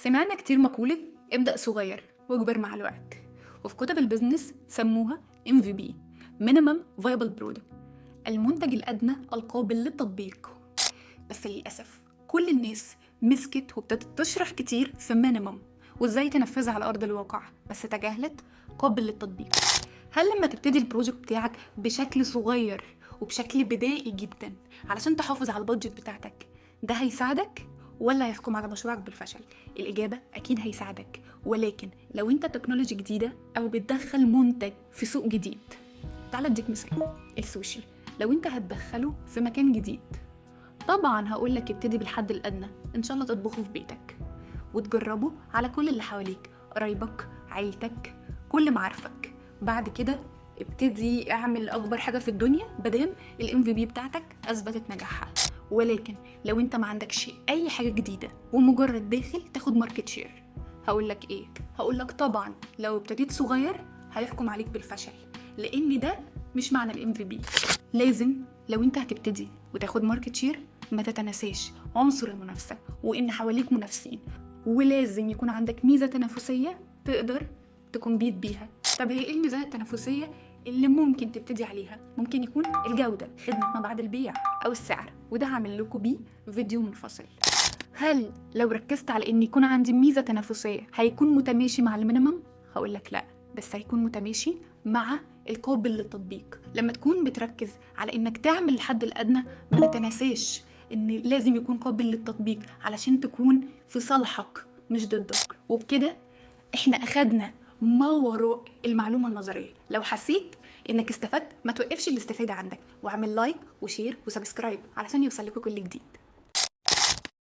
سمعنا كتير مقولة ابدأ صغير واكبر مع الوقت، وفي كتب البيزنس سموها MVP Minimum Viable Product، المنتج الأدنى القابل للتطبيق. بس للأسف كل الناس مسكت وابتدت تشرح كتير في مينيمم وازاي تنفذها على أرض الواقع، بس تجاهلت قابل للتطبيق. هل لما تبتدي البروجكت بتاعك بشكل صغير وبشكل بدائي جدا علشان تحافظ على البادجت بتاعتك ده هيساعدك ولا هيحكم على مشروعك بالفشل؟ الإجابة أكيد هيساعدك، ولكن لو أنت تكنولوجي جديدة أو بتدخل منتج في سوق جديد. تعال أديك مثال السوشي، لو أنت هتدخله في مكان جديد طبعا هقولك ابتدي بالحد الأدنى، إن شاء الله تطبخه في بيتك وتجربه على كل اللي حواليك، قرايبك، عيلتك، كل معارفك. بعد كده ابتدي اعمل اكبر حاجه في الدنيا مادام الام في بي بتاعتك اثبتت نجاحها. ولكن لو انت ما عندكش اي حاجه جديده ومجرد داخل تاخد ماركت شير، هقولك ايه؟ هقولك طبعا لو ابتديت صغير هيحكم عليك بالفشل، لان ده مش معنى الام في بي. لازم لو انت هتبتدي وتاخد ماركت شير ما تتناساش عنصر المنافسه وان حواليك منافسين، ولازم يكون عندك ميزه تنافسيه تقدر تكمبيت بيها. طب هي ايه الميزه التنافسيه اللي ممكن تبتدي عليها؟ ممكن يكون الجوده، خدمه ما بعد البيع، او السعر، وده هعمل لكم بيه فيديو منفصل. هل لو ركزت على ان يكون عندي ميزه تنافسيه هيكون متماشي مع المينيمم؟ هقول لك لا، بس هيكون متماشي مع القابل للتطبيق. لما تكون بتركز على انك تعمل الحد الادنى ما نتناساش ان لازم يكون قابل للتطبيق علشان تكون في صالحك مش ضدك. وبكده احنا اخدنا ما وراء المعلومه النظريه. لو حسيت انك استفدت ما توقفش الاستفاده عندك، واعمل لايك وشير وسبسكرايب علشان يوصل لكم كل جديد.